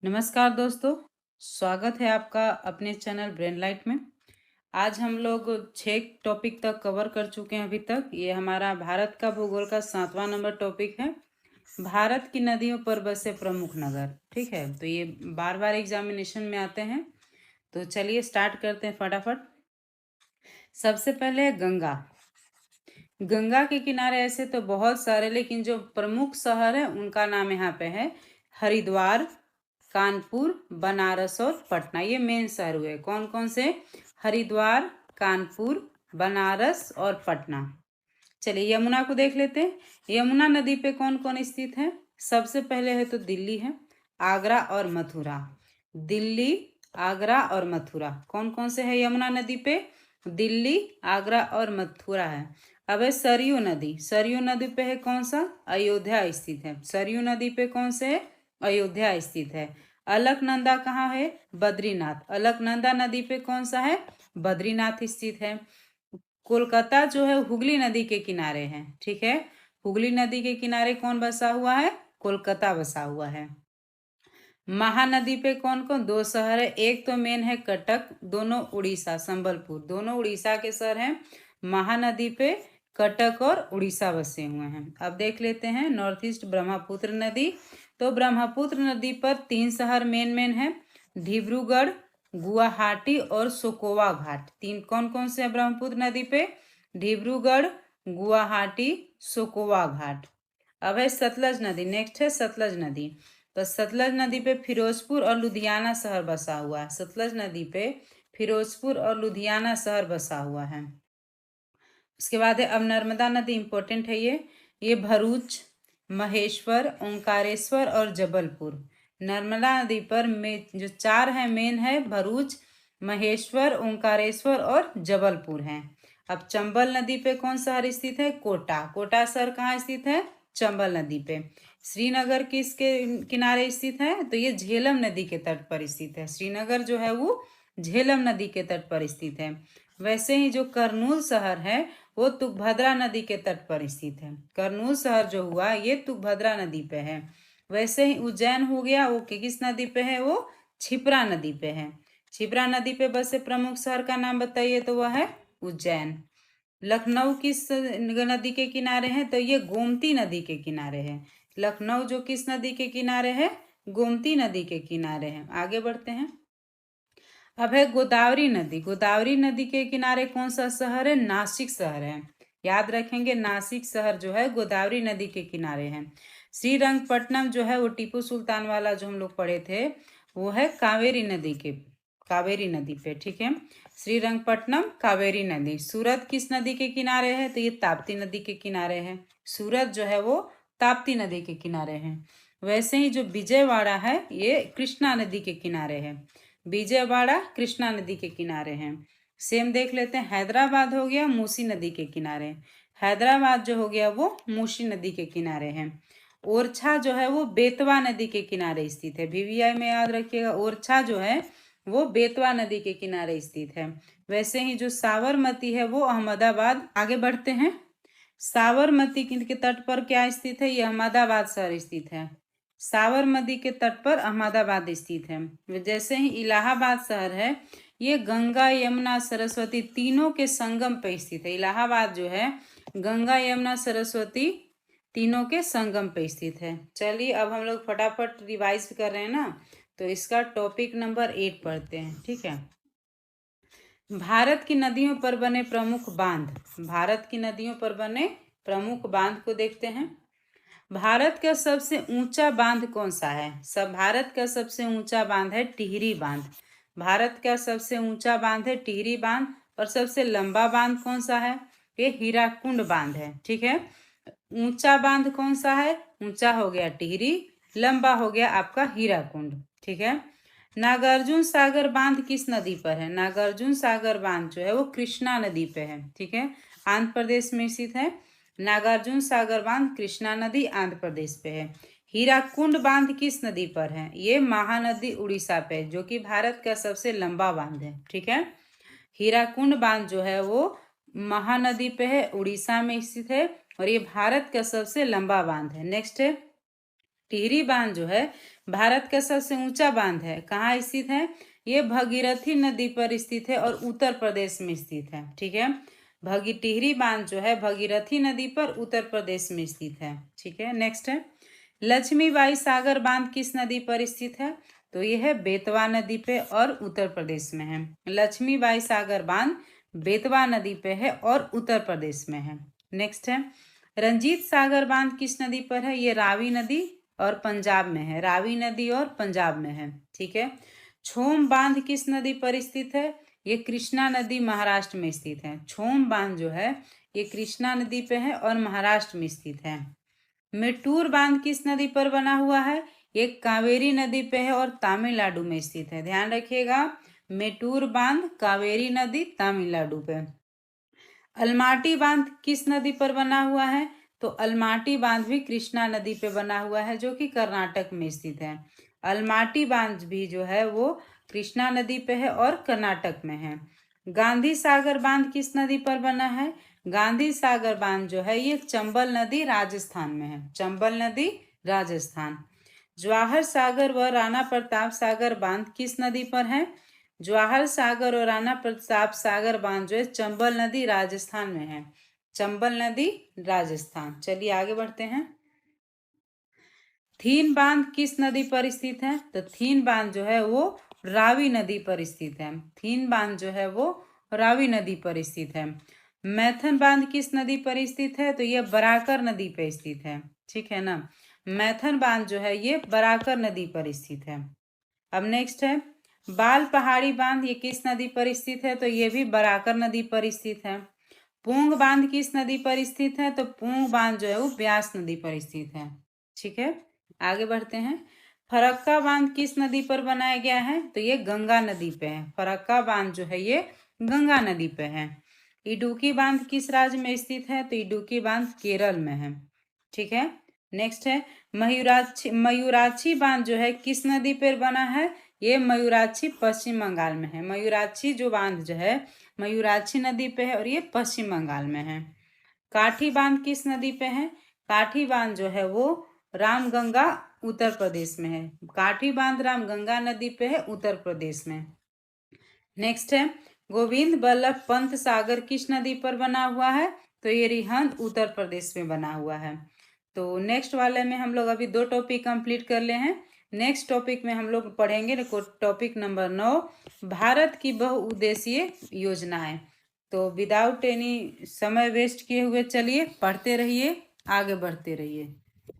नमस्कार दोस्तों। स्वागत है आपका अपने चैनल ब्रेन लाइट में। आज हम लोग 6 टॉपिक तक कवर कर चुके हैं अभी तक। ये हमारा भारत का भूगोल का 7वां नंबर टॉपिक है। भारत की नदियों पर बसे प्रमुख नगर। ठीक है, तो ये बार बार एग्जामिनेशन में आते हैं। तो चलिए स्टार्ट करते हैं फटाफट। सबसे पहले गंगा। गंगा के किनारे ऐसे तो बहुत सारे, लेकिन जो प्रमुख शहर है उनका नाम यहाँ पे है हरिद्वार, कानपुर, बनारस और पटना। ये मेन शहर हुए। कौन कौन से? हरिद्वार, कानपुर, बनारस और पटना। चलिए यमुना को देख लेते हैं। यमुना नदी पे कौन कौन स्थित है? सबसे पहले है तो दिल्ली है, आगरा और मथुरा। दिल्ली, आगरा और मथुरा कौन कौन से है यमुना नदी पे? दिल्ली, आगरा और मथुरा है। अब है सरयू नदी। सरयू नदी पे है कौन सा? अयोध्या स्थित है। सरयू नदी पे कौन से है? अयोध्या स्थित है। अलकनंदा कहाँ है? बद्रीनाथ। अलकनंदा नदी पे कौन सा है? बद्रीनाथ स्थित है। कोलकाता जो है हुगली नदी के किनारे है। ठीक है, हुगली नदी के किनारे कौन बसा हुआ है? कोलकाता बसा हुआ है। महानदी पे कौन कौन? 2 शहर है। एक तो मेन है कटक, दोनों उड़ीसा, संबलपुर, दोनों उड़ीसा के शहर हैं। महानदी पे कटक और उड़ीसा बसे हुए हैं। अब देख लेते हैं नॉर्थ ईस्ट ब्रह्मपुत्र नदी। तो ब्रह्मपुत्र नदी पर 3 शहर मेन मेन है, डिब्रूगढ़, गुवाहाटी और सोकोवा घाट। तीन कौन कौन से हैं ब्रह्मपुत्र नदी पे? डिब्रूगढ़, गुवाहाटी, सोकोवा घाट। अब है सतलज नदी। नेक्स्ट है सतलज नदी। तो सतलज नदी पे फिरोजपुर और लुधियाना शहर बसा हुआ है। सतलज नदी पे फिरोजपुर और लुधियाना शहर बसा हुआ है। उसके बाद है अब नर्मदा नदी। इंपॉर्टेंट है ये भरूच, महेश्वर, ओंकारेश्वर और जबलपुर। नर्मदा नदी पर में जो 4 है मेन है भरूच, महेश्वर, ओंकारेश्वर और जबलपुर हैं। अब चंबल नदी पे कौन शहर स्थित है? कोटा। कोटा शहर कहाँ स्थित है? चंबल नदी पे। श्रीनगर किसके किनारे स्थित है? तो ये झेलम नदी के तट पर स्थित है। श्रीनगर जो है वो झेलम नदी के तट पर स्थित है। वैसे ही जो करनूल शहर है वो तुंगभद्रा नदी के तट पर स्थित है। करनूल शहर जो हुआ ये तुंगभद्रा नदी पे है। वैसे ही उज्जैन हो गया, वो किस नदी पे है? वो क्षिप्रा नदी पे है। क्षिप्रा नदी पे बसे प्रमुख शहर का नाम बताइए। तो वह है उज्जैन। लखनऊ किस नदी के किनारे है? तो ये गोमती नदी के किनारे है। लखनऊ जो किस नदी के किनारे है? गोमती नदी के किनारे है। आगे बढ़ते हैं। अब है गोदावरी नदी। गोदावरी नदी के किनारे कौन सा शहर है? नासिक शहर है। याद रखेंगे, नासिक शहर जो है गोदावरी नदी के किनारे है। श्रीरंगपट्टनम जो है वो टीपू सुल्तान वाला जो हम लोग पढ़े थे वो है कावेरी नदी पे। ठीक है, श्रीरंगपट्टनम कावेरी नदी। सूरत किस नदी के किनारे है? तो ये ताप्ती नदी के किनारे है। सूरत जो है वो ताप्ती नदी के किनारे है। वैसे ही जो विजयवाड़ा है ये कृष्णा नदी के किनारे है। विजयवाड़ा कृष्णा नदी के किनारे हैं। सेम देख लेते हैं। हैदराबाद हो गया मूसी नदी के किनारे। हैदराबाद जो हो गया वो मूसी नदी के किनारे है। ओरछा जो है वो बेतवा नदी के किनारे स्थित है। वीवीआई में याद रखिएगा, ओरछा जो है वो बेतवा नदी के किनारे स्थित है। वैसे ही जो साबरमती है वो अहमदाबाद। आगे बढ़ते हैं। साबरमती के तट पर क्या स्थित है? ये अहमदाबाद शहर स्थित है। साबरमती के तट पर अहमदाबाद स्थित है। जैसे ही इलाहाबाद शहर है ये गंगा, यमुना, सरस्वती तीनों के संगम पे स्थित है। इलाहाबाद जो है गंगा, यमुना, सरस्वती तीनों के संगम पे स्थित है। चलिए अब हम लोग फटाफट रिवाइज कर रहे हैं ना, तो इसका टॉपिक नंबर 8 पढ़ते हैं। ठीक है, भारत की नदियों पर बने प्रमुख बांध। भारत की नदियों पर बने प्रमुख बांध को देखते हैं। भारत का सबसे ऊंचा बांध कौन सा है? भारत का सबसे ऊंचा बांध है टिहरी बांध। भारत का सबसे ऊंचा बांध है टिहरी बांध। और सबसे लंबा बांध कौन सा है? ये हीराकुंड बांध है। ठीक है, ऊंचा बांध कौन सा है? ऊंचा हो गया टिहरी, लंबा हो गया आपका हीराकुंड। ठीक है, नागार्जुन सागर बांध किस नदी पर है? नागार्जुन सागर बांध जो है वो कृष्णा नदी पे है। ठीक है, आंध्र प्रदेश में स्थित है। नागार्जुन सागर बांध कृष्णा नदी आंध्र प्रदेश पे है। हीराकुंड बांध किस नदी पर है? ये महानदी उड़ीसा पे, जो कि भारत का सबसे लंबा बांध है। ठीक है, हीराकुंड बांध जो है वो महानदी पे है, उड़ीसा में स्थित है और ये भारत का सबसे लंबा बांध है। नेक्स्ट है टिहरी बांध जो है भारत का सबसे ऊंचा बांध है, कहाँ स्थित है? ये भगीरथी नदी पर स्थित है और उत्तर प्रदेश में स्थित है। ठीक है, टिहरी बांध जो है भगीरथी नदी पर उत्तर प्रदेश में स्थित है। ठीक है, नेक्स्ट है लक्ष्मीबाई सागर बांध किस नदी पर स्थित है? तो यह है बेतवा नदी पे और उत्तर प्रदेश में है। लक्ष्मीबाई सागर बांध बेतवा नदी पे है और उत्तर प्रदेश में है। नेक्स्ट है रंजीत सागर बांध किस नदी पर है? ये रावी नदी और पंजाब में है, रावी नदी और पंजाब में है। ठीक है, छोम बांध किस नदी पर स्थित है? ये कृष्णा नदी महाराष्ट्र में स्थित है। छोम बांध जो है ये कृष्णा नदी पे है और महाराष्ट्र में स्थित है। मेट्टूर बांध किस नदी पर बना हुआ है? ये कावेरी नदी पे है और तमिलनाडु में स्थित है। ध्यान रखिएगा, मेट्टूर बांध कावेरी नदी तमिलनाडु पे। अलमाटी बांध किस नदी पर बना हुआ है? तो अलमाटी बांध भी कृष्णा नदी पे बना हुआ है जो कि कर्नाटक में स्थित है। अलमाटी बांध भी जो है वो कृष्णा नदी पे है और कर्नाटक में है। गांधी सागर बांध किस नदी पर बना है? गांधी सागर बांध जो है ये चंबल नदी राजस्थान में है, चंबल नदी राजस्थान। जवाहर सागर व राणा प्रताप सागर बांध किस नदी पर है? जवाहर सागर और राणा प्रताप सागर बांध जो है चंबल नदी राजस्थान में है, चंबल नदी राजस्थान। चलिए आगे बढ़ते हैं। थीन बांध किस नदी पर स्थित है? तो थीन बांध जो है वो रावी नदी पर स्थित है। थीन बांध जो है वो रावी नदी पर स्थित है। मैथन बांध किस नदी पर स्थित है? तो ये बराकर नदी पर स्थित है। ठीक है ना, मैथन बांध जो है ये बराकर नदी पर स्थित है। अब नेक्स्ट है बाल पहाड़ी बांध, ये किस नदी पर स्थित है? तो ये भी बराकर नदी पर स्थित है। पूंग बांध किस नदी पर स्थित है? तो पूंग बांध जो है वो ब्यास नदी पर स्थित है। ठीक है, आगे बढ़ते हैं। फरक्का बांध किस नदी पर बनाया गया है? तो ये गंगा नदी पे है। फरक्का बांध जो है ये गंगा नदी पे है। इडुक्की बांध किस राज्य में स्थित है? तो इडुक्की बांध केरल में है। ठीक है, नेक्स्ट है मयूराक्षी बांध जो है किस नदी पर बना है? ये मयूराक्षी पश्चिम बंगाल में है। मयूराक्षी जो बांध जो है मयूराक्षी नदी पे है और ये पश्चिम बंगाल में है। काठी बांध किस नदी पे है? काठी बांध जो है वो रामगंगा उत्तर प्रदेश में है। काठी बांध रामगंगा नदी पे है उत्तर प्रदेश में। नेक्स्ट है गोविंद बल्लभ पंत सागर किस नदी पर बना हुआ है? तो ये रिहंद उत्तर प्रदेश में बना हुआ है। तो नेक्स्ट वाले में हम लोग अभी 2 टॉपिक कंप्लीट कर ले हैं। नेक्स्ट टॉपिक में हम लोग पढ़ेंगे टॉपिक नंबर 9, भारत की बहुउद्देशीय योजनाएं। तो विदाउट एनी समय वेस्ट किए हुए चलिए पढ़ते रहिए, आगे बढ़ते रहिए।